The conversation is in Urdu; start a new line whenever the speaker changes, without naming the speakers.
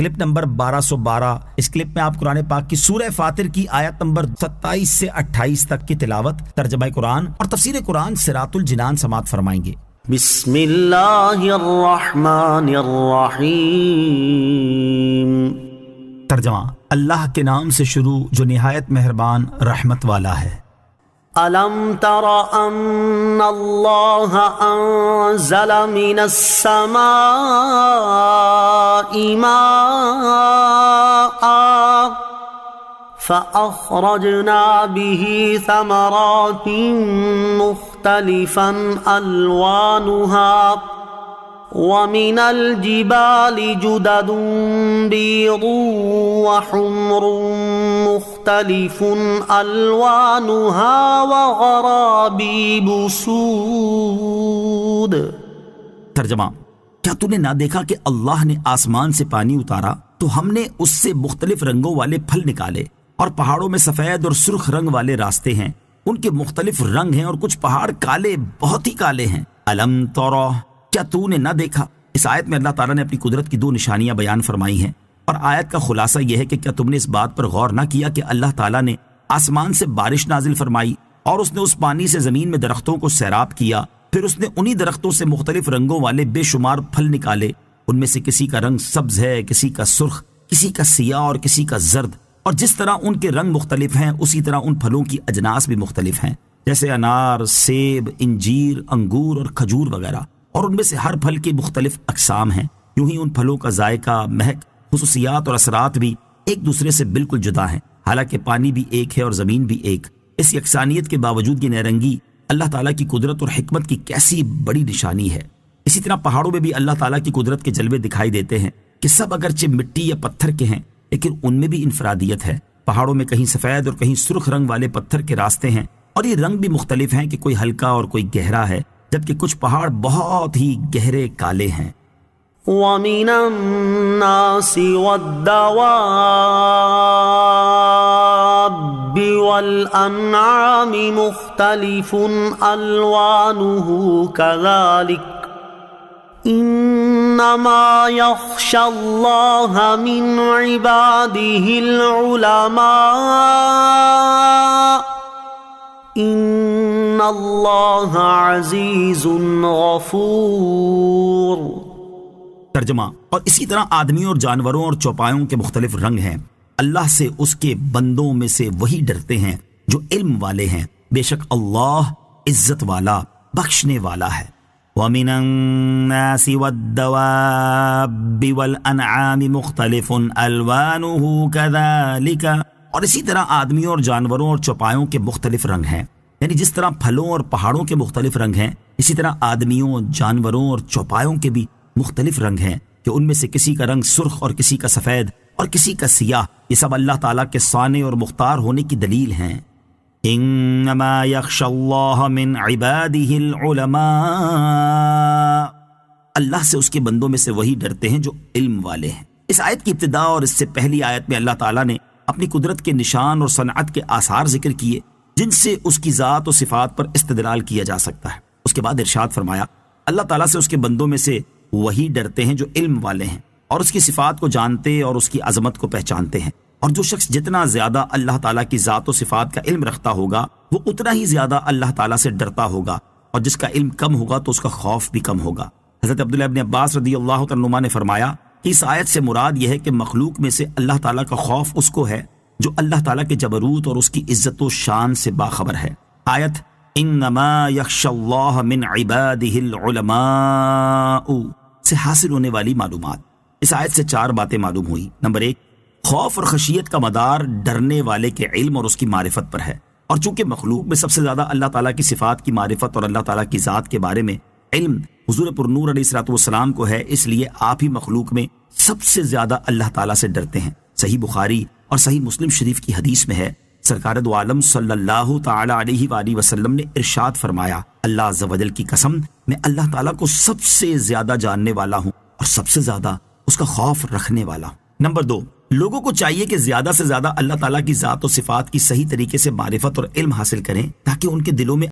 Clip number 1212۔ اس کلپ میں آپ قرآن پاک کی سورہ فاطر کی آیت نمبر 27 سے 28 تک کی تلاوت، ترجمہ قرآن اور تفسیر قرآن صراط الجنان سماعت فرمائیں گے۔
بسم اللہ الرحمن الرحیم۔
ترجمہ، اللہ کے نام سے شروع جو نہایت مہربان رحمت والا ہے۔
أَلَمْ تَرَ أَنَّ اللَّهَ أَنزَلَ مِنَ السَّمَاءِ مَاءً فَأَخْرَجْنَا بِهِ ثَمَرَاتٍ مُخْتَلِفًا أَلْوَانُهَا وَمِنَ الْجِبَالِ جُدَدٌ بِيضٌ وَحُمْرٌ مُخْتَلِفٌ أَلْوَانُهَا وَغَرَابِيبُ سُودٌ۔
ترجمہ، کیا تو نے نہ دیکھا کہ اللہ نے آسمان سے پانی اتارا تو ہم نے اس سے مختلف رنگوں والے پھل نکالے، اور پہاڑوں میں سفید اور سرخ رنگ والے راستے ہیں، ان کے مختلف رنگ ہیں، اور کچھ پہاڑ کالے، بہت ہی کالے ہیں۔ الم ترى، کیا تو نے نہ دیکھا؟ اس آیت میں اللہ تعالیٰ نے اپنی قدرت کی 2 نشانیاں بیان فرمائی ہیں، اور آیت کا خلاصہ یہ ہے کہ کیا تم نے اس بات پر غور نہ کیا کہ اللہ تعالیٰ نے آسمان سے بارش نازل فرمائی، اور اس نے اس پانی سے زمین میں درختوں کو سیراب کیا، پھر اس نے انہی درختوں سے مختلف رنگوں والے بے شمار پھل نکالے، ان میں سے کسی کا رنگ سبز ہے، کسی کا سرخ، کسی کا سیاہ اور کسی کا زرد، اور جس طرح ان کے رنگ مختلف ہیں اسی طرح ان پھلوں کی اجناس بھی مختلف ہیں، جیسے انار، سیب، انجیر، انگور اور کھجور وغیرہ، اور ان میں سے ہر پھل کی مختلف اقسام ہیں۔ یوں ہی ان پھلوں کا ذائقہ، مہک، خصوصیات اور اثرات بھی ایک دوسرے سے بالکل جدا ہیں، حالانکہ پانی بھی ایک ہے اور زمین بھی ایک۔ اس یکسانیت کے باوجود یہ نرنگی اللہ تعالیٰ کی قدرت اور حکمت کی کیسی بڑی نشانی ہے۔ اسی طرح پہاڑوں میں بھی اللہ تعالیٰ کی قدرت کے جلوے دکھائی دیتے ہیں کہ سب اگرچہ مٹی یا پتھر کے ہیں لیکن ان میں بھی انفرادیت ہے۔ پہاڑوں میں کہیں سفید اور کہیں سرخ رنگ والے پتھر کے راستے ہیں، اور یہ رنگ بھی مختلف ہیں کہ کوئی ہلکا اور کوئی گہرا ہے، جبکہ کچھ پہاڑ بہت ہی گہرے کالے ہیں۔
وَمِنَ النَّاسِ وَالدَّوَابِّ وَالْأَنْعَامِ مُخْتَلِفٌ أَلْوَانُهُ كَذَلِكَ إِنَّمَا يَخْشَى اللَّهَ مِنْ عِبَادِهِ الْعُلَمَاءُ إِنَّ اللَّهَ عَزِيزٌ غَفُورٌ۔
ترجمہ، اور اسی طرح آدمیوں اور جانوروں اور چوپایوں کے مختلف رنگ ہیں۔ اللہ سے اس کے بندوں میں سے وہی ڈرتے ہیں جو علم والے ہیں، بے شک اللہ عزت والا، بخشنے والا ہے۔ وَمِنَ النَّاسِ وَالدَّوَابِّ وَالْأَنْعَامِ مُخْتَلِفٌ أَلْوَانُهُ كَذَلِكَ، اور اسی طرح آدمیوں اور جانوروں اور چوپایوں کے مختلف رنگ ہیں، یعنی جس طرح پھلوں اور پہاڑوں کے مختلف رنگ ہیں اسی طرح آدمیوں، جانوروں اور چوپایوں کے بھی مختلف رنگ ہیں کہ ان میں سے کسی کا رنگ سرخ اور کسی کا سفید اور کسی کا سیاہ۔ یہ سب اللہ تعالیٰ کے صانع اور مختار ہونے کی دلیل ہیں۔ انما یخشی اللہ من عبادہ العلماء، اللہ سے اس کے بندوں میں سے وہی ڈرتے ہیں جو علم والے ہیں۔ اس آیت کی ابتدا اور اس سے پہلی آیت میں اللہ تعالیٰ نے اپنی قدرت کے نشان اور صنعت کے آثار ذکر کیے جن سے اس کی ذات و صفات پر استدلال کیا جا سکتا ہے۔ اس کے بعد ارشاد فرمایا، اللہ تعالیٰ سے اس کے بندوں میں سے وہی ڈرتے ہیں جو علم والے ہیں اور اس کی صفات کو جانتے اور اس کی عظمت کو پہچانتے ہیں۔ اور جو شخص جتنا زیادہ اللہ تعالیٰ کی ذات و صفات کا علم رکھتا ہوگا وہ اتنا ہی زیادہ اللہ تعالیٰ سے ڈرتا ہوگا، اور جس کا علم کم ہوگا تو اس کا خوف بھی کم ہوگا۔ حضرت عبداللہ ابن عباس رضی اللہ تعالیٰ عنہما نے فرمایا کہ اس آیت سے مراد یہ ہے کہ مخلوق میں سے اللہ تعالیٰ کا خوف اس کو ہے جو اللہ تعالیٰ کے جبروت اور اس کی عزت و شان سے باخبر ہے۔ آیت انما یخشی اللہ من عبادہ العلماء سے حاصل ہونے والی معلومات۔ اس آیت سے 4 باتیں معلوم ہوئی۔ نمبر 1، خوف اور خشیت کا مدار ڈرنے والے کے علم اور اس کی معرفت پر ہے، اور چونکہ مخلوق میں سب سے زیادہ اللہ تعالیٰ کی صفات کی معرفت اور اللہ تعالیٰ کی ذات کے بارے میں علم حضور پرنور علیہ الصلوۃ والسلام کو ہے، اس لیے آپ ہی مخلوق میں سب سے زیادہ اللہ تعالیٰ سے ڈرتے ہیں۔ صحیح بخاری اور صحیح مسلم شریف کی حدیث میں ہے، سرکار دو عالم صلی اللہ تعالی علیہ وآلہ وسلم نے ارشاد فرمایا، اللہ عز و جل کی قسم، میں اللہ تعالیٰ کو سب سے زیادہ جاننے والا ہوں اور سب سے زیادہ اس کا خوف رکھنے والا ہوں۔ نمبر 2، لوگوں کو چاہیے کہ زیادہ سے زیادہ اللہ تعالیٰ کی ذات و صفات کی صحیح طریقے سے معرفت اور علم حاصل کریں تاکہ ان کے دلوں میں